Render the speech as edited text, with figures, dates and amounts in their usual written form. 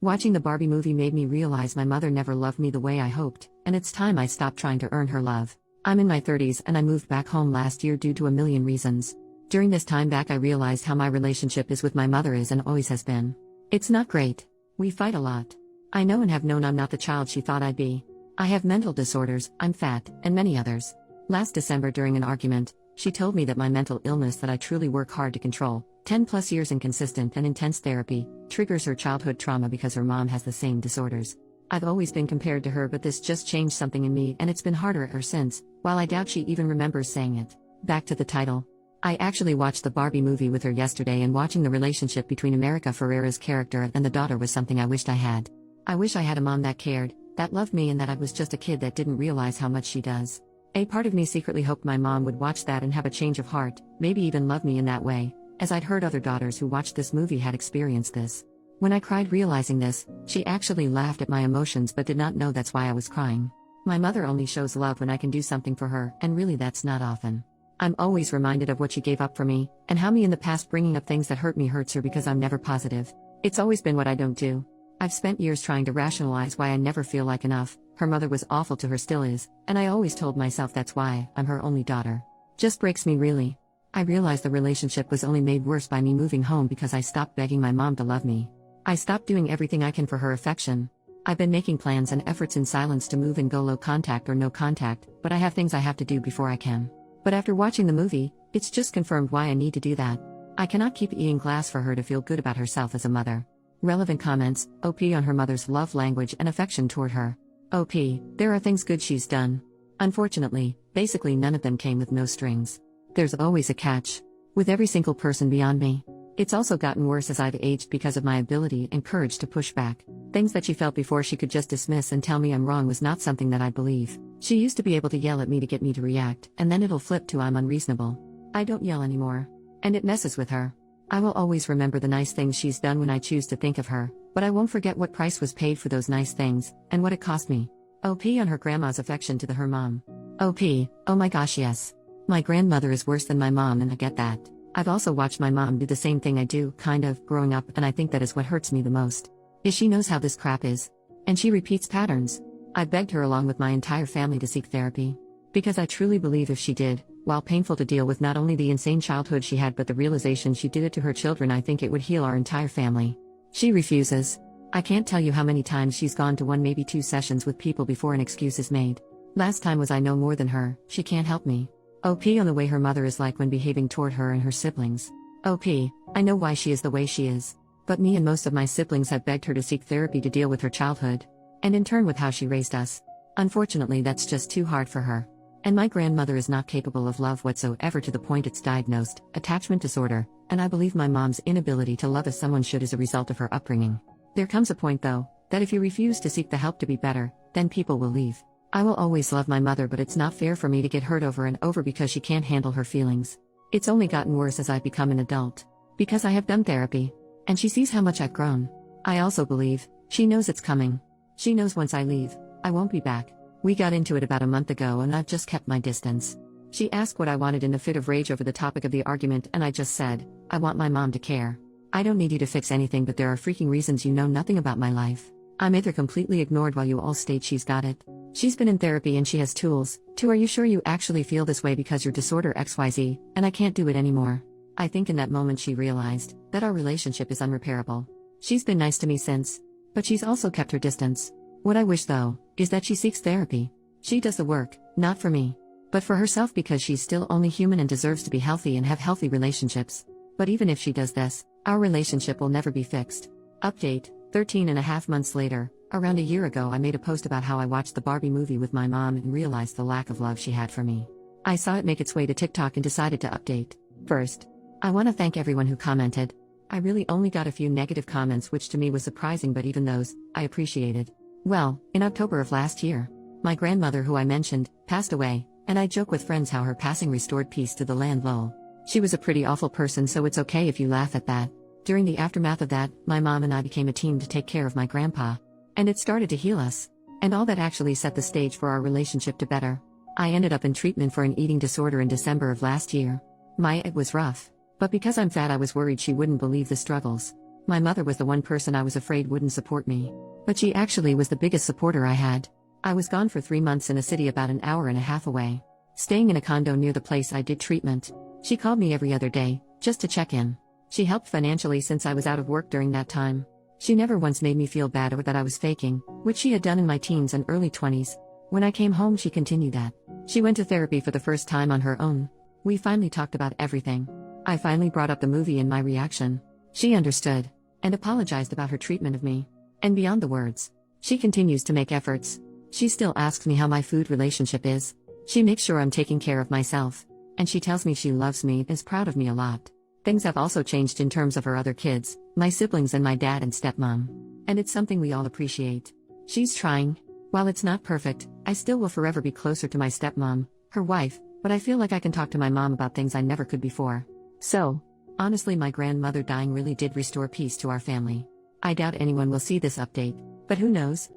Watching the Barbie movie made me realize my mother never loved me the way I hoped, and it's time I stopped trying to earn her love. I'm in my 30s and I moved back home last year due to a million reasons. During this time back I realized how my relationship is with my mother is and always has been. It's not great. We fight a lot. I know and have known I'm not the child she thought I'd be. I have mental disorders, I'm fat, and many others. Last December during an argument, she told me that my mental illness that I truly work hard to control, 10 plus years in consistent and intense therapy, triggers her childhood trauma because her mom has the same disorders. I've always been compared to her, but this just changed something in me and it's been harder ever since, while I doubt she even remembers saying it. Back to the title. I actually watched the Barbie movie with her yesterday, and watching the relationship between America Ferrera's character and the daughter was something I wished I had. I wish I had a mom that cared, that loved me, and that I was just a kid that didn't realize how much she does. A part of me secretly hoped my mom would watch that and have a change of heart, maybe even love me in that way, as I'd heard other daughters who watched this movie had experienced this. When I cried realizing this, she actually laughed at my emotions but did not know that's why I was crying. My mother only shows love when I can do something for her, and really that's not often. I'm always reminded of what she gave up for me, and how me in the past bringing up things that hurt me hurts her because I'm never positive. It's always been what I don't do. I've spent years trying to rationalize why I never feel like enough. Her mother was awful to her, still is, and I always told myself that's why I'm her only daughter. Just breaks me really. I realized the relationship was only made worse by me moving home because I stopped begging my mom to love me. I stopped doing everything I can for her affection. I've been making plans and efforts in silence to move and go low contact or no contact, but I have things I have to do before I can. But after watching the movie, it's just confirmed why I need to do that. I cannot keep eating glass for her to feel good about herself as a mother. Relevant comments, OP on her mother's love language and affection toward her. OP, there are things good she's done. Unfortunately, basically none of them came with no strings. There's always a catch. With every single person beyond me. It's also gotten worse as I've aged because of my ability and courage to push back. Things that she felt before she could just dismiss and tell me I'm wrong was not something that I'd believe. She used to be able to yell at me to get me to react, and then it'll flip to I'm unreasonable. I don't yell anymore. And it messes with her. I will always remember the nice things she's done when I choose to think of her, but I won't forget what price was paid for those nice things, and what it cost me. OP on her grandma's affection to her mom. OP, oh my gosh yes. My grandmother is worse than my mom and I get that. I've also watched my mom do the same thing I do, kind of, growing up, and I think that is what hurts me the most. Is she knows how this crap is. And she repeats patterns. I begged her along with my entire family to seek therapy. Because I truly believe if she did, while painful to deal with not only the insane childhood she had but the realization she did it to her children, I think it would heal our entire family. She refuses. I can't tell you how many times she's gone to 1 maybe 2 sessions with people before an excuse is made. Last time was I know more than her, she can't help me. OP on the way her mother is like when behaving toward her and her siblings. OP, I know why she is the way she is. But me and most of my siblings have begged her to seek therapy to deal with her childhood. And in turn with how she raised us. Unfortunately that's just too hard for her. And my grandmother is not capable of love whatsoever to the point it's diagnosed, attachment disorder, and I believe my mom's inability to love as someone should is a result of her upbringing. There comes a point though, that if you refuse to seek the help to be better, then people will leave. I will always love my mother, but it's not fair for me to get hurt over and over because she can't handle her feelings. It's only gotten worse as I've become an adult. Because I have done therapy. And she sees how much I've grown. I also believe, she knows it's coming. She knows once I leave, I won't be back. We got into it about a month ago and I've just kept my distance. She asked what I wanted in a fit of rage over the topic of the argument and I just said, I want my mom to care. I don't need you to fix anything, but there are freaking reasons you know nothing about my life. I'm either completely ignored while you all state she's got it. She's been in therapy and she has tools. Are you sure you actually feel this way because your disorder XYZ, and I can't do it anymore? I think in that moment she realized that our relationship is unrepairable. She's been nice to me since, but she's also kept her distance. What I wish though, is that she seeks therapy. She does the work, not for me, but for herself because she's still only human and deserves to be healthy and have healthy relationships. But even if she does this, our relationship will never be fixed. Update, 13.5 months later. Around a year ago I made a post about how I watched the Barbie movie with my mom and realized the lack of love she had for me. I saw it make its way to TikTok and decided to update. First, I want to thank everyone who commented. I really only got a few negative comments, which to me was surprising, but even those, I appreciated. Well, in October of last year, my grandmother who I mentioned, passed away, and I joke with friends how her passing restored peace to the land lol. She was a pretty awful person, so it's okay if you laugh at that. During the aftermath of that, my mom and I became a team to take care of my grandpa. And it started to heal us. And all that actually set the stage for our relationship to better. I ended up in treatment for an eating disorder in December of last year. It was rough. But because I'm fat I was worried she wouldn't believe the struggles. My mother was the one person I was afraid wouldn't support me. But she actually was the biggest supporter I had. I was gone for 3 months in a city about an hour and a half away, staying in a condo near the place I did treatment. She called me every other day, just to check in. She helped financially since I was out of work during that time. She never once made me feel bad or that I was faking, which she had done in my teens and early 20s. When I came home, she continued that. She went to therapy for the first time on her own. We finally talked about everything. I finally brought up the movie and my reaction. She understood and apologized about her treatment of me. And beyond the words, she continues to make efforts. She still asks me how my food relationship is. She makes sure I'm taking care of myself. And she tells me she loves me and is proud of me a lot. Things have also changed in terms of her other kids, my siblings and my dad and stepmom. And it's something we all appreciate. She's trying. While it's not perfect, I still will forever be closer to my stepmom, her wife, but I feel like I can talk to my mom about things I never could before. So, honestly, my grandmother dying really did restore peace to our family. I doubt anyone will see this update, but who knows?